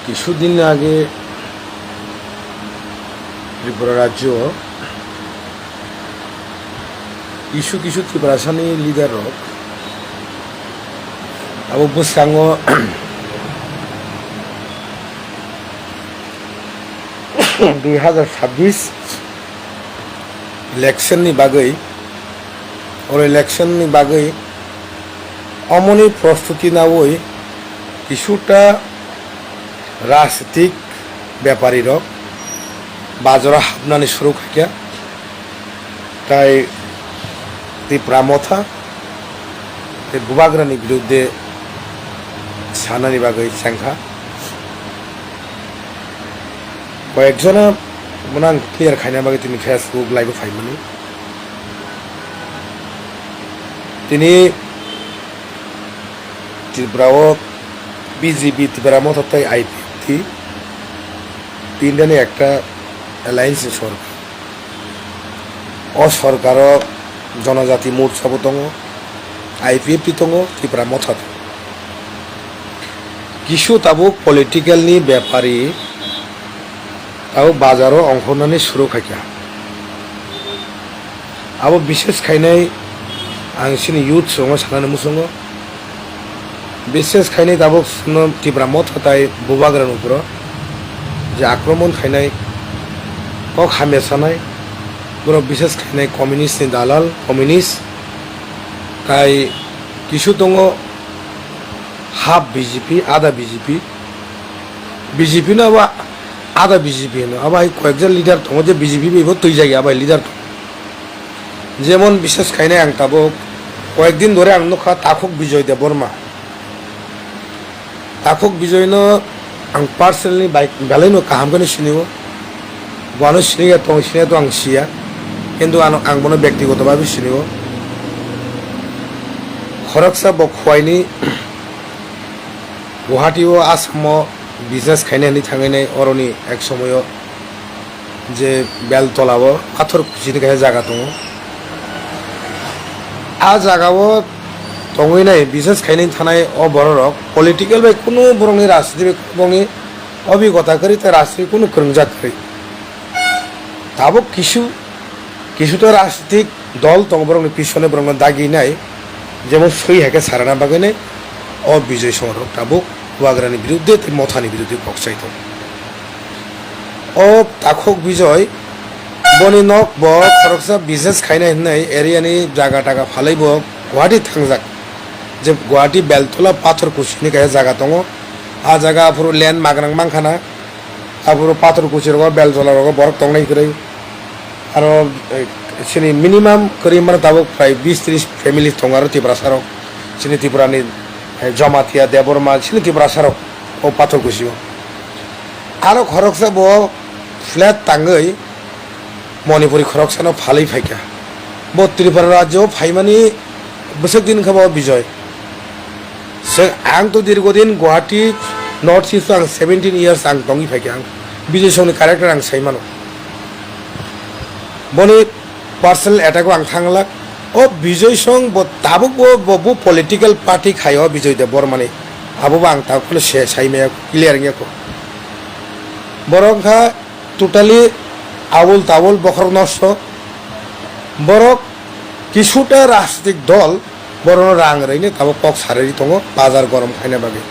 কিছুদিন আগে ত্রিপুরা রাজ্য কিছু ত্রিপুরাসানি লিডারক abo bwskango 2026 ইলেকশননি বাগৈ ইলেকশননি বাগৈ অমনি প্রস্তুতি নাওই কিছুটা রাজনৈতিক ব্যাপারীরক বাজারে হাবনানি শুরু খাইয়া তাই ত্রিপুরা মথা বুবাগ্রানি বিরুদ্ধে সানানি বাগৈ সংখ্যা কয়েকজনা মানে ক্লিয়ার খাইনা বাগৈ তিনি ফেসবুক লাইভে ফাইমানি তিনি ত্রিপুরাও বিজেপি ত্রিপুরা মথায় আইপিএফটি তিনটানি একটা অ্যালায়েন্স সরকার সরকার জনজাতি মোর্চাবো দङ আইপিএফটি দङ ত্রিপুরা মথা কিছু তাবো পলিটিক্যালनि ব্যাপারী তাবो বাজারও অংশনাनै শুরু খাইয়া আবो বিশেষ খাইনাय आं सिनि युथ सङ सानानै मुसङ বিশেষ খাইनाय दाबो ত্রিপুরা মথাय बुबाग्रान उपरो যে আক্রমণ খাইनाय কক হামেসাनाय পুরো বিশেষ খাইनाय কমিউনিস্টनि দালাল কমিউনিস্ট তাই কিছু দङ হাফ বিজেপি আধা বিজেপি না আবার আধা বিজেপি না আবার কয়েকজন লিডার দङ যে বিজেপি বেবো তুই জায়গা আবার লিডার যেমন বিশেষ খাইनाय आं তাবো কয়েকদিন ধরে আং নখা তাকক বিজয় দেববর্মা তাকক বিজয়নো आं पार्सनेलि बाइक बेलायनो काहामखौनो सिनियो गनो सिनिया तो आं सिया किन्तु आं बनो व्यक्तिगतभावे सिनियो खरकसा बखवाइनि गुवाहाटीआव आसामाव बिजनेस खायनायनि थांनाय अरनि एक समयो जे बेलतलाव पाथर खुसिनि गाय जागा दङ आ जागाव दङैनाय बिजनेस खायनायनि थानाय बर'रक पलिटिकल बाय कुनु बर'नि राजनीति बर'नि अभिज्ञता करि ता राजनीति कुनु फोरोंजाखै दाबो किसुटा राजनीतिक दल दङ बर'नि पिछने बर'नि दागिनाय जेमन सही हेके साराना बागैनाय विजय समर दाबो बुबाग्रानि बिरुद्धे मथानि बिरुद्धे कक्साय दं ताखक बिजय बनि नक ब खरकसा बिजनेस खायनाय होननाय एरियानि जागा टागा फालायब गुवाहाटी थांजाक जे गुवाहाटी बेलतला पाथर कुचिनि गाय जागा दङ आ जागा पुरो लैंड मागनां मांखाना आपुरो पाथर कुचिर बेलतला बरक दंनाय करै आरो सिनि मिनिमाम करी माने दाबो प्राय 20-30 फैमिली दङ आरो त्रिपुरा साराव सिनि त्रिपुरानि जमातिया देबबर्मा सिनि त्रिपुरा साराव पाथर कुचिव आरो खरकसा ब फ्लैट ताङै मणिपुरी खरकसानो फालै फायका ब त्रिपुरा राज्य फाइमानि बोसोर दिन खबा विजय आं तो दीर्घदिन गुवाहाटी नर्थ ईस्ट आं 17 इयर्स आं दंगी फायके आं विजय समनि कैरेक्टर आं सैमानो बनि पार्सनल अटैक आं थांला विजय सं दाबो बो पलिटिकल पार्टी खायो विजय देबबर्मानि आबो आं ताखौनो साइमाया क्लियर गयाखौ बरंखा टोटाली आबुल ताबुल बखर नष्ट बरक किसुटा राजनीतिक दल बर'नो रां रैनो दाबो पक सारारि दङ बाजार गरम खायना बागै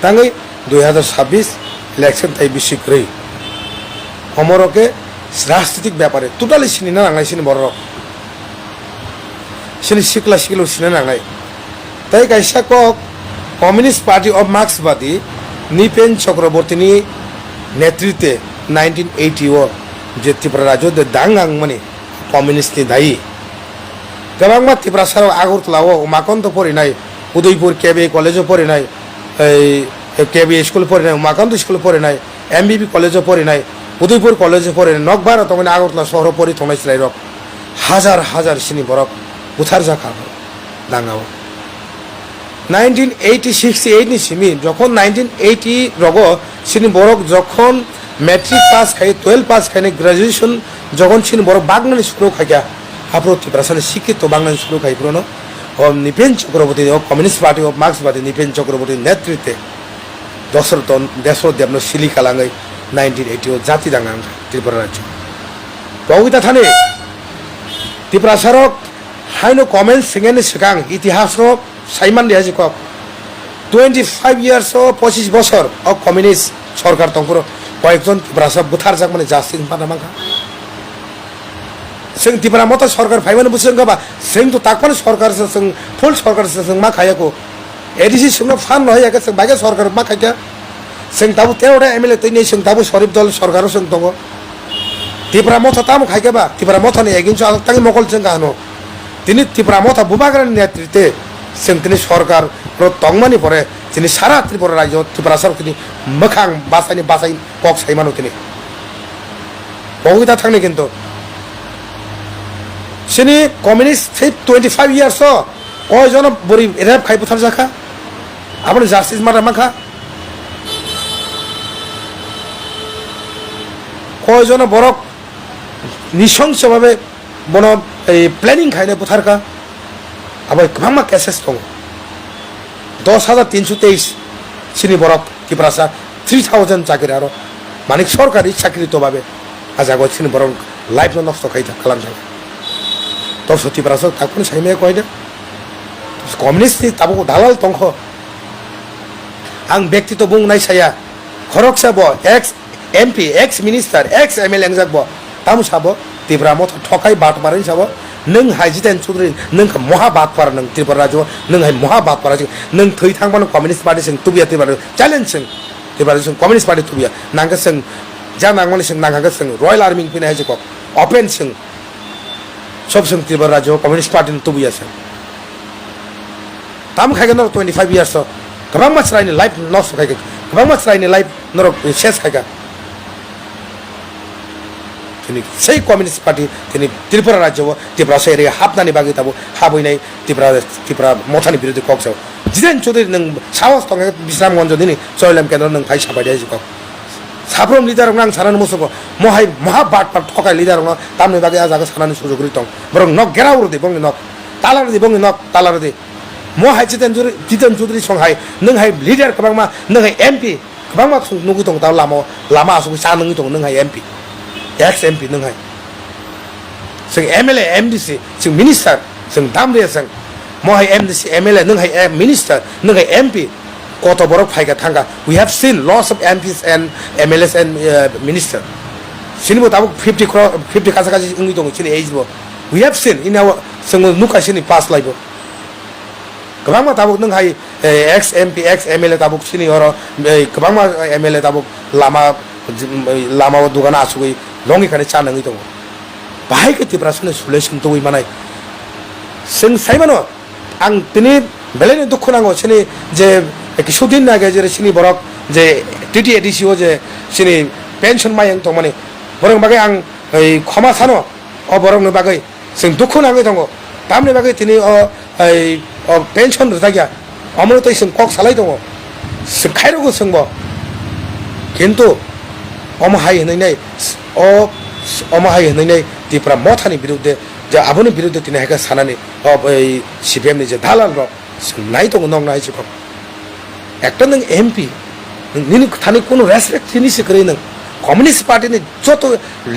ताङै 2026 इलेक्शन ताइ बिसिख्रै हमरके राजनीतिक व्यापारे टोटाली सिनिना नांनाय सिनि बर' सिनि सिक्ला सिक्लो सिना नांनाय ताइ कायसा कक कम्युनिस्ट पार्टी अफ मार्क्सवादी निपेन चक्रवर्तीनि नेतृत्वे 1980 जे त्रिपुरा राज्य दांगां माने कम्युनिस्टनि दायी गोबां त्रिपुरा साराव आगरतलाव उमाकान्त फरायनाय उदयपुर केबि कलेजाव फरायनाय केबि स्कुल फरायनाय उमाकान्त स्कुल फरायनाय एमबिबि कलेजाव फरायनाय उदयपुर कलेजाव फरायनाय नकबार तमाने आगरतला सहराव फरायथंनाय स्लाइरक हाजार सिनि बरक बुथार जाखा दाङाव 1968 नि सिमि जखन 1980 रग सिनि बरक जखन मैट्रिक पास खाय 12 पास खायनाय ग्रेजुएशन जखन सिनि बरक बागनानि सुरु खायगा आपरो त्रिपुरासानि शिक्षित बांग्लानि सुरु खायफ्रोनो निपेन चक्रवर्ती कम्युनिस्ट पार्टी अफ मार्क्सवादी निपेन चक्रवर्ती नेतृत्वे দশরথ দেবনো সিলি কালাঙ্গাই 1980 জাতি দাঙ্গা ত্রিপুরা রাজ্য বগিতা থানে ত্রিপুরা সরক হাইনো কমেন্ট সিংহেनि सिगां ইতিহাসনো সাইমান দিয়াজি কক 25 ইয়ার্স ও 25 বছর ও কমিউনিস্ট সরকার তংপুর কয়েকজন ত্রিপুরা সব বুথার যাক মানে জাস্টিস পানামাখা जों ত্রিপুরা মতো সরকার ফাইমানে বুঝছেন গবা जों তো তাকমানে সরকার जों ফুল সরকার जों मा खायाको एडिसि जोंनो फान नहयाखै जों बागे सरकार मा खायखा जों दाबो 13टा एमएलए तैनि जों दाबो सरिफ दल सरकाराव जों दङ ত্রিপুরা মতো তাম खायखाबा ত্রিপুরা মতोनि एगेन्स्ट आलताङि मगल जों गानो তিনি ত্রিপুরা মতো বুবাग्रानि नेतृत्वे जों তিনি সরকার তংমানি পরে তিনি সারা ত্রিপুরা রাজ্য ত্রিপুরা সরকার তিনি मोखां बासायनि कक साइमानो তিনি बगिता थांनि किन्तु सिनि कमिउनिस्ट 25 ইয়ার্স কয়জন বড়ি রেপ খাই বুথার জাখা আপনি জাস্টিস মারা মাখা কয়জন বড় নৃশংসভাবে বন এই প্ল্যানিং খাইনে বুথারকা আবার গোबां কেসেস দं 10,323 सिनि बरफ ত্রিপুরা 3000 চাকরি আরো মানে সরকারি চাকরিতভাবে আজাগো সিনি বরং লাইফ নষ্ট খাইতা খালামজায় তো ত্রিপুরা তাকন সাইমে কয়দে कमिउनिस्ट ताबो दालाल तंख आं व्यक्ति तो बुंनाय साया खरक साबो ex MP ex minister ex MLA जाकबो ताम साबो ত্রিপুরা मथो ठकाय बाटमारै साबो नों हाइजितेन चौधुरी नों महा बाटपार नों ত্রিপুরা राज्यो नों हाय महा बाटपार नों थै थांबानो कमिउनिस्ट पार्टी जों तुबिया ত্রিপুরা चैलेंज जों कमिउनिस्ट पार्टी तुबिया नांगा जों जा नांगमानि जों नांगा जों रयेल आर्मी फैनाय हायजको ओपेन जों सब जों ত্রিপুরা राज्यो कमिउनिस्ट पार्टी तुबिया जों ताम खायगोन 25 ইয়ার্স गोबां मानसिनि लाइफ लस खायगोन गोबां मानसिनि लाइफ नरक शेष खायगोन তিনি সেই কমিউনিস্ট পার্টি তিনি ত্রিপুরা রাজ্য ত্রিপুরা শহরে হাবনানি বাগি তাবো হাবইনাই ত্রিপুরা মথানি বিরুদ্ধে কক্সাও জিতেন চৌধুরী নং সাহস দं বিশ্রামগঞ্জ দিनै জয়লাম কেন্দ্র नों फाइ साबाय दाय जुगाव साफ्रोम लिडार आं सानानै मुसुखौ महाय महा बाटपार ठकाय लिडार तामनि बागै आजागा सानानै सुजुगरि दं बरं नक गेरावरदि बंनि नक तालारदि महाय जितेन चौधुरी संहाय नों हाय लिडार गोबांमा नों हाय एमपी गोबांमा नुगि दं दा लामा आसुगै सा नोंगि दं नों हाय एमपी एक्स एमपी नों हाय जों एमएलए एमडीसी जों मिनिस्टार जों दामरिया जों महाय एमडीसी एमएलए नों हाय मिनिस्टार नों हाय एमपी कत बरक फायगा थांगा we have seen loss of MPs and MLAs and minister सिनिबो दाबो 50 खासा इंगि दं सिनि एजबो we have seen in our जों नुखासिनि पास लाइबो गोबां दाबो नों हाय एक्स एमपी एक्स एमएलए दाबो सिनि हर गोबां एमएलए दाबो लामा दुगाना आसुगै लंगि खाने चा नङि दं बाहाय ত্রিপুরাसनि सल्युशन दङै मानाय जों साइमानो आं दिनै बेलेनि दुखु नांगौ सिनि जे কিছুদিন আগে যে সিনি বরক যে টিটি এডিসিও যে সিনি পেনশন মাইং তো মানে বরং বাগে आं এই ক্ষমা সানো অ বরংनि বাগে जों दुखु नाङै दङ तामनि बागै दिनै এই पेन्शन रजागिया अमृत जों कक सालाय दङ खायरगो जोंबो किन्तु अमहाय होनैनाय अमहाय होनैनाय ত্রিপুরা मथानि बिरुद्धे जे आबोनि बिरुद्धे दिनै हायगा सानानै सिपिएमनि जे दालाल र नाय दङ नंना हायजो একটা नों एमपी नोंनि थानि कोनो रेसपेक्ट जिनिस गरै नों कमिउनिस्ट पार्टीनि যত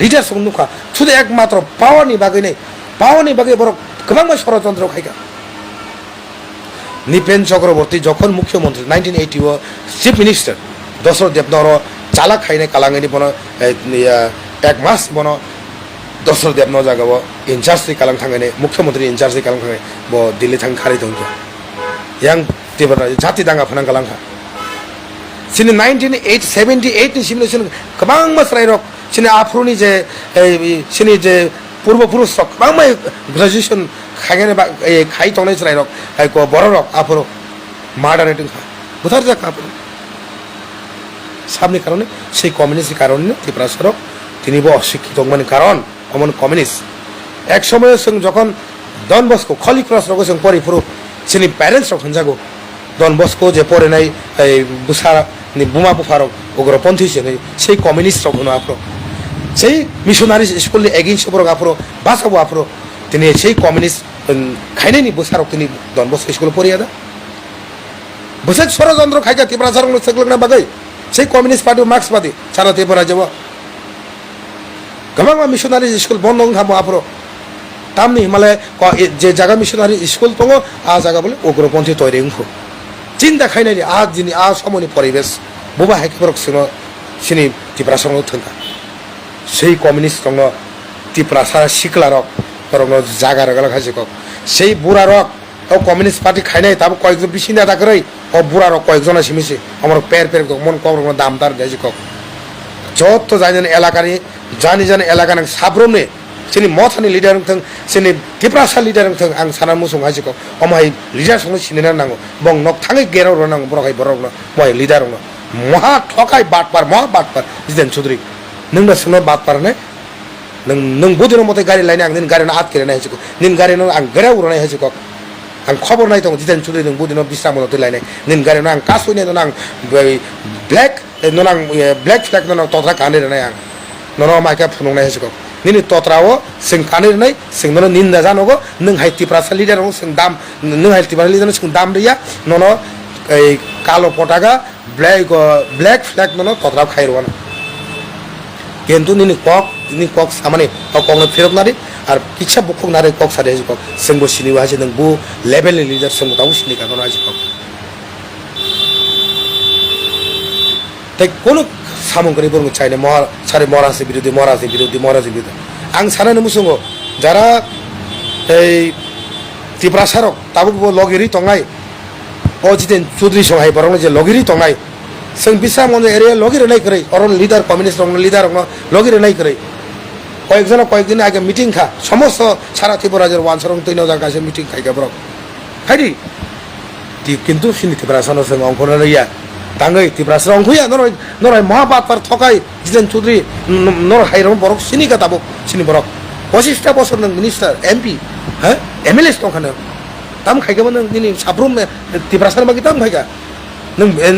লিডার सं नुखा শুধু একমাত্র পাওয়ারनि बागै बर गोबां षড়যন্ত্র खायगा निपेन चक्रवर्ती जखन मुख्यमंत्री 1980 चीफ मिनिस्टर दशरथ देबनर चाला खाइने कालांगनि बन एक मास बन दशरथ देबन जागाव इनचार्ज कालां थांगने मुख्यमंत्री इनचार्ज कालां थांगे ब दिल्ली थां खारि दं yang ত্রিপুরা জাতি दांगा फनां कालांखा सिनि 1978 नि सिमुलेशन गोबां मासराय रक सिनि आफ्रोनि जे सिनि जे पूर्वपुरुष रक गोबां ग्रेजुएशन खायने खाइ तंनाय जराय रक को बर रक आफ्रो मार्डार दंखा बुथार जाखा आफ्रो साबनि कारणे সেই কমিউনিস্ট কারণে ত্রিপুরা সরক তিনিবো অশিক্ষিত মানে কারণ অমন কমিউনিস্ট এক সময় जों যখন ডন বস্কো খলি ক্রস রক जों परिपुरु सिनि पेरेंट्स रक हनजागो डन बस्को जे परेनाय बुसा नि बुमा बुफारक उग्रपन्थी से সেই कमिउनिस्ट रक हनो आफ्रो সেই मिशनारि स्कूल नि एगेन्स्ट बरक आफ्रो बासाबो आफ्रो तिनि সেই कमिउनिस्ट खायनायनि बुसारक तिनि डन बस्को स्कूल परियादा Besar suara Zandro Kaika Tipra Sarang Seklana Bagai. Say Communist Party Marx Party, Sara Tipra Java. Gamma missionary school Bondong Hamo Apro. Tamni Himalaya, Jaga missionary school Tongo, Azagabel, Ogroponti Torinko. Jinda Kainari, Jini, Somoni Poribes, Buba Hakiproximo, Sini, Tipra Songo Tunga. Say Communist Tongo, Tipra Sara Shiklarok, Torongo Zagaragala Hajiko. Say Bura Rock. ও communist party খাই নাই তারপর কয়েকজন বেশি নেতা করে ও বুড়ার কয়েকজন আসি মিশে আমার পের মন কবর দাম তার দেশে কক যত জানেন এলাকারই জানি এলাকার সাব্রমনে সিনি মথানি লিডার থং সিনি টিপ্রাসা লিডার থং আং সানা মুসুং হাসি কক অমাই লিডার সঙ্গে সিনেনা নাঙ্গো বং নক থাঙে গেরাও নাঙ্গো বড়াই বড় মই লিডার মহা ঠকাই বাটপার মহা বাটপার জিতেন চৌধুরী নोंबा सोंनो बाटपार ने नों बुदिनो मते गारि लायना आं निन गारि ना आत केरना हासिको निन गारि नो आं गेराव उरनाय हासिको आं खबर नाय दं जितेन चुरि नों बुदिनो बिस्रा मनते लायनाय निन गारि नो आं कासुइने नो आं ब्लैक नो आं ब्लैक फ्लैग नो तोत्रा काने रनाय आं नो माइका फुनुंनाय हासिको निनि तोत्राओ सिं काने रनाय सिं नो निन्दा जानोगो नों हाय टिप्रासा लिडार नो सिं दाम नों हाय टिप्रा लिडार नो सिं दाम रिया नो এই কালো পতাকা ব্ল্যাক ফ্ল্যাগ নো তত্রা খাইরওয়ানা কিন্তু নিনি কক সামানে ককনো ফেরক নারি আর কিচ্ছা বকক নারে কক সারে কক সেংবো সিনি ওয়াছে নং বু লেভেল লিডার সেংবো তাও সিনি কানো আছে কক তাই কোন সামন করে বলবো চাই না সারে মরাসে বিরোধী আং সারানো মুসুঙ্গো যারা এই ত্রিপুরা সারক তাবুক লগেরি তঙ্গাই ও জিতেন চৌধুরী সহায় বরং যে লগেরি তঙ্গাই जों बिसा मने एरिया लगिर नाय करे अरन लिडार कम्युनिस्ट रंग लिडार रंग लगिर नाय करे कয়েকদিন আগে মিটিং খা সমস্ত সারা ত্রিপুরা রাজ্যের 130,000 কাছে মিটিং খাইকা ব্রক খাইদি কিন্তু সিনি ত্রিপুরা সন সঙ্গ অঙ্কন লইয়া তাঙ্গই ত্রিপুরা সর অঙ্কইয়া নরই মহাবাদ পার ঠকাই জিতেন চৌধুরী নর হাইরং বরক সিনি কাতাবো সিনি বরক 25টা বছর নং মিনিস্টার এমপি হ্যাঁ এমএলএ তখনে তাম খাইগাবো নং দিনি সাব্রুম ত্রিপুরা সর মাগি তাম খাইগা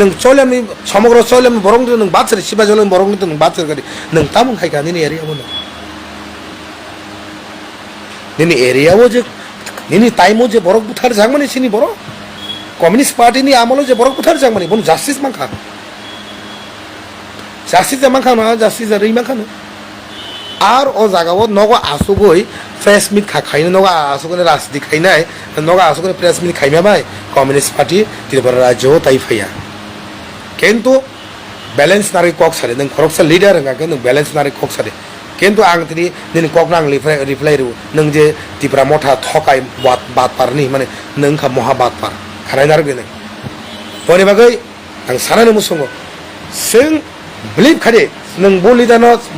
नों चलेमनि समग्र चलेम बरं नों बाथर सिबा जलेम बरं नों बाथर गारि नों तामुं खायगा निनि एरियावो निनि एरियावो जे निनि टाइमो जे बरक बुथार जांगमानि सिनि बर कम्युनिस्ट पार्टी नि आमलो जे बरक बुथार जांगमानि बन जास्टिस मांखा ना जास्टिस रै मांखा आर ओ जागावो नगो आसुगoi प्रेस मिट खाखायनो नगो आसुगने राजनीति खायनाय नगो आसुगने प्रेस मिट खायमा बाय कम्युनिस्ट पार्टी त्रिपुरा राज्य ताई फैया किन्तु बैलेंस नारि कक सारे नों खरकसा लिडार हंगाके नों बैलेंस नारि कक सारे किन्तु आं तिनि दिनै कक नां रिप्लाय रु नों जे त्रिपुरा मथा थकाय बात पारनि माने नों खा महा बात पार खानायनार गेले बनि बागै आं सानानो मुसुंगो जों बिलिभ खादे नों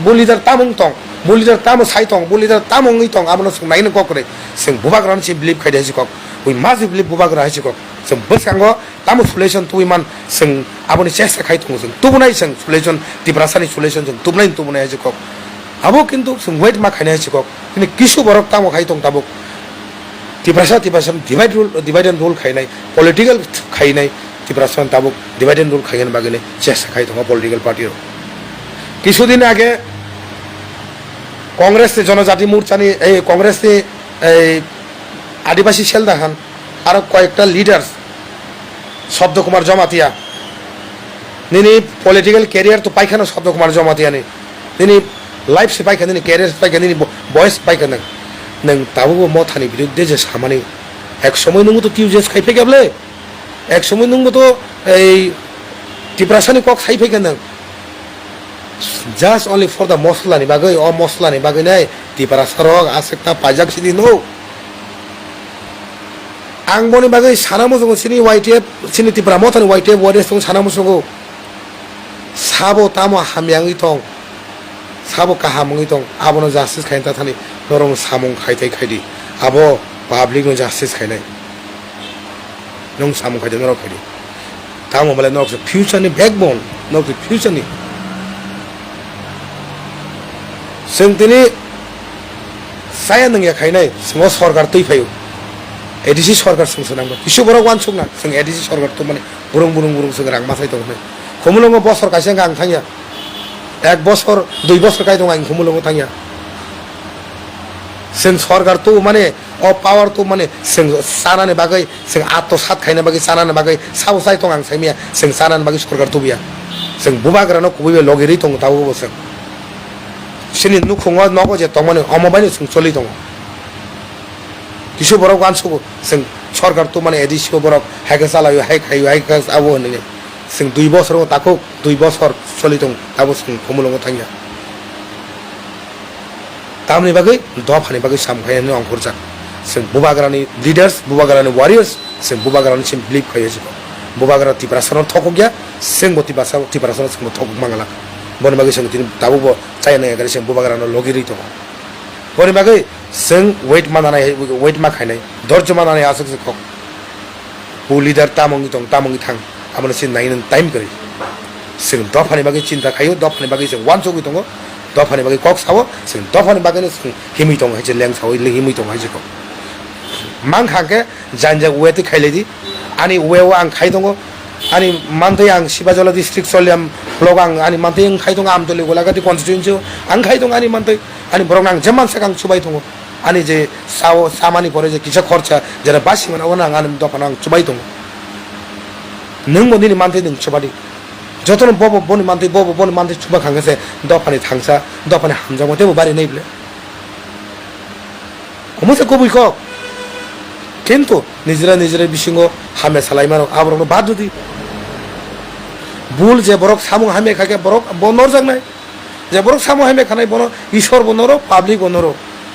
बुलिदार तामुं तं बुलिदार तामो साइतong बुलिदार तामोंगै तं आबनो नायनो ककरे जों बुबाग्रान सि बिलिभ खादे जि कक we must believe bubagra hasi kok जों बसखांगो तामो सल्युशन तुइमान जों आबोनि चेष्टा खायथुं जों तुबुनाय जों सल्युशन टिप्रासानि सल्युशन जों तुबुनाय हasi kok आबो किन्तु जों वेट मा खायनाय हasi kok किन्तु किसु बरक तामो खायथुं ताबो टिप्रासा डिवाइड एन्ड रूल खायनाय पलिटिकल खायनाय टिप्रासा ताबो डिवाइड एन्ड रूल खायगोन बागैने चेष्टा खायथुं पलिटिकल पार्टी কিছুদিন আগে কংগ্রেস জনজাতি মোর্চানি এই কংগ্রেস आदिवासी सेलदाहान और कयेकटा लिडार्स शब्द कुमार जमातिया निनी पलिटिकल कैरियर तो पाइखाना शब्द कुमार जमातिया निनी लाइफ से पाइखाना निनी कैरियर पाइखाना निनी बयस पाइखाना नों ताबो मथानि बिरुद्धे जे सामानि एक समय नोंबो तो टिउजेस खाइफैगाबले एक समय नोंबो तो এই टिप्रासानि कक खाइफैगान just only for the मस्लानि बागै अ मस्लानि बागै नै टिप्रासा रक आसेक्टा पाजाक सिनि नो आं बनि बागै साना मोसंगो सिनि वाइटेप सिनि त्रिपुरा मथानि वाइटेप वारेस दं साना मोसंगो साबो तामो हामयांगै दं साबो काहामंगै दं आबोनो जास्टिस खायन थानि नरं सामं खायथाय खायदि आबो पाब्लिक नो जास्टिस खायनाय नों सामं खायदि नरं खायदि तामो माले नरक फ्यूचर नि बैकबोन नरक फ्यूचर नि जों दिनै साया नोंया खायनाय जों सरकार तैफायो एडिसि सरकार संसनांगो किसु बरक वान सुंना जों एडिसि सरकार तो माने बुरुं जों रां मासाय दं खमुलंगो बसर कायसे आं थांया एक बसर 2 बसर काय दं आं खमुलंगो थांया जों सरकार तो माने अ पावर तो माने जों सानानि बागै जों आत्मसात खायनो बागै सानानि बागै सावसाय दं आं सायमिया जों सानानि बागै सरकार तो बिया जों बुबाग्रानो कुबैबे लगेरि दं दाबो बोसों सिनि नुखुङा नगो जे दं माने अमबायनो जों चलि दं किसु बरक गानसुगो जों सरकार तो माने एदिसिओ बरक हायखा सालायो हाय खायो हायखा आबो होनने जों 2 बছर ताको 2 बছर चलि दं दाबो जों खमलंगो थांया तामनि बागै दफानि बागै सामखायनो अंकुर जा जों बुबाग्रानि लिडार्स बुबाग्रानि वारियर्स जों बुबाग्रानि सिम बिलिभ खायो जों बुबाग्रा तिप्रासनो थको गया जों तिप्रासनो जों थको मांगला बनि बागै जों दिन दाबो चाइना गारि जों बुबाग्रानो लगिरि दं बनि बागै जों वेट माखायनाय धर्ज मानानै आसक जों बु लिडार तामंनि दं तामंनि थां आमने सिन नायनो टाइम करि जों दफानि बागै चिन्ता खायो दफानि बागै जों वान चौकी दङ दफानि बागै कक सावो जों दफानि बागैनो जों हिमै दङ हाय लें सावो हिमै दङ हाय जों मां खाके जानजा वेति खाइलेदि आनि वेव आं खाइ दङ आनि मान्थै आं सिबाजला डिस्ट्रिक्ट सलियाम ब्लक आनि मान्थै आं खाइ दङ आमदलि गलागाति कन्स्टिट्युएन्सि आं खाइ दङ आनि मान्थै आनि बरं आं जेमान साक आं सुबाय दङ आनि जे साव सामानि परे जे किसा खर्चा जेरा बासि माना आं आनि दफान आं सुबाय दङ नों मदिनि मान्थै नों सुबादि जतन बनि मान्थै सुबा खांगसे दफानि थांसा दफानि हामजा मते बारि नैब्ले अमसे कबुइख किन्तु निजरा बिसिङो हामे सालायमानो आबरनो बादुदि बुल जे बरक सामु हामे खाके बरक बनर जांनाय जे बरक सामु हामे खानाय बनो ईश्वर बनरो पब्लिक बनरो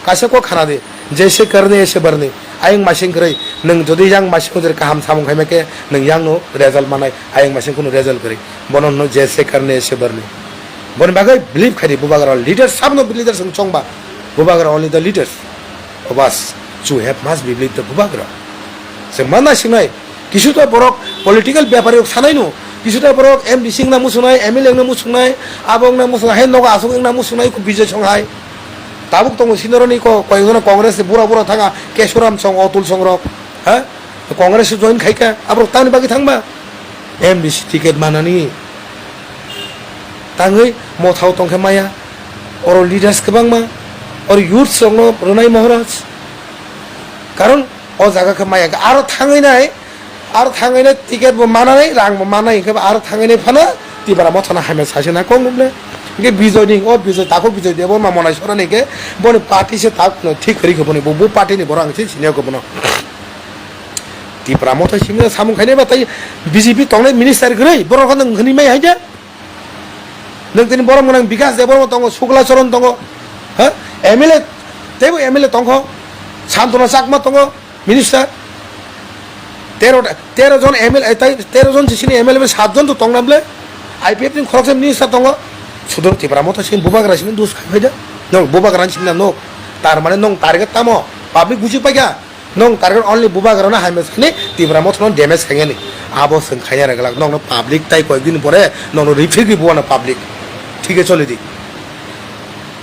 कासे को खाना दे जैसे करने ऐसे बरने आयं मासिं करे नों जदि yang मासिं जर काम सामु खामे के नों yang नो रिजल्ट मानाय आयं मासिं कुनो रिजल्ट करे बनो नो जैसे करने ऐसे बरने बन बागै बिलीव खादि बुबाग्रा लीडर सबनो लीडर सं चंगबा बुबाग्रा ओनली द लीडर्स बस to have must be believed the bubagra se mana sinai kisuta borok political byapari sanai no kisuta borok md sing na musunai ml na musunai abong na musunai hen noga asuk na musunai ku bijay songhai tabuk tong sinaroni ko koyona congress bura thanga keshuram song otul songrok ha congress join khaika abro tani bagi thangba md ticket manani tangai mothau tongkhe maya oro leaders kebangma or youth songno ronai maharaj कारण ओ जगह के माया आरो थांगैना ticket बो मानानै रांबो मानाय के आरो थांगैना फाना तिब्रा मथाना हामे सासेना कोंगले के बिजयनि ओ बिजय ताको बिजय देबरमा मनाय सरने के बने पार्टी से ताक ठीक करि के बने बो पार्टी नि बरं से सिनिया को बनो तिब्रा मथा सिमना सामु खायने बातै बीजेपी तंगनै मिनिस्टार गरै बरं खन खनि माय हायजा नों तिनि बरं गनों विकास देबरमा तंग सुगला चरण तंग ह एमएलए तेबो एमएलए तंग शान्तनु चाकमा दङ मिनिस्टार 13 जन एमएलए 13 जन सिनि एमएलए 7 जन दं नामले आईपीएफ नि खरसे मिनिस्टार दङ सुदर तिब्रा मथा सिम बुबाग्रा सिम दुस खायदा नों बुबाग्रा सिम नो तार माने नों टारगेट तामो पब्लिक बुजि पाया नों टारगेट ओनली बुबाग्रा ना हाइमेस नि तिब्रा मथा नो डैमेज खायनि आबो सं खाया रगला नों पब्लिक ताइ कय दिन परे नों रिफिगि बुवाना पब्लिक ठीक है चले दी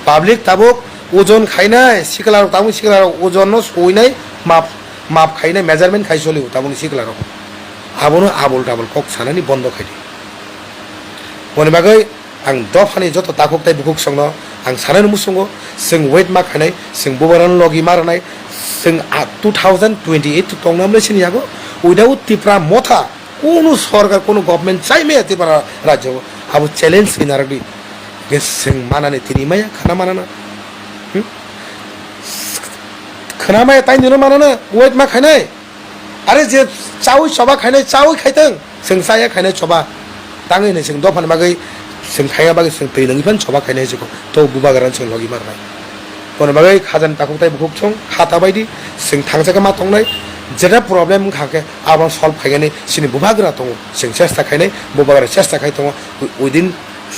पब्लिक ताबो ओजन खायनाय सिकलार तामु सिकलार ओजन नो सयनाय माप खायनाय मेजारमेंट खाय चलिउ तामुनि सिकलार आबोनो आबल डाबल कक सानानि बन्द खायदि बनि बागै आं दफानि जत ताखक ताइ बुकुक संनो आं सानानि मुसुंगो जों वेट मा खायनाय जों बबरान लगी मारनाय जों 2028 तंनामले सिनियागो उइदाउट तिप्रा मथा कोनो सरकार कोनो गभर्नमेन्ट चाइमे तिप्रा राज्य आबो चैलेंज सिनारदि गेसं मानाने तिनि माया खाना मानाना खोनामाय ताइ निरो मानाना वेट मा खायनाय आरे जे चावै सबा खायनाय चावै खायथों जों साया खायनाय सबा ताङैनो जों दफान बागै जों खाया बागै जों दैलंगिफान सबा खायनाय जको तो बुबागारान जों लगी मारनाय बन बागै खाजान ताखौ ताइ बुकुक सं खाता बायदि जों थांजागा मा तंनाय जेरा प्रब्लेम खाके आबां सल्व खायगानि सिनि बुबाग्रा दङ जों चेष्टा खायनाय बुबाग्रा चेष्टा खाय दङ उइदिन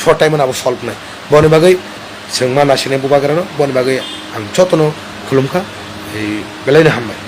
शर्ट टाइम आबो सल्व नाय बन बागै जों मा नासिनाय बुबाग्रानो बन बागै आं जतनो खुलुमखा बेलायनो हामबाय।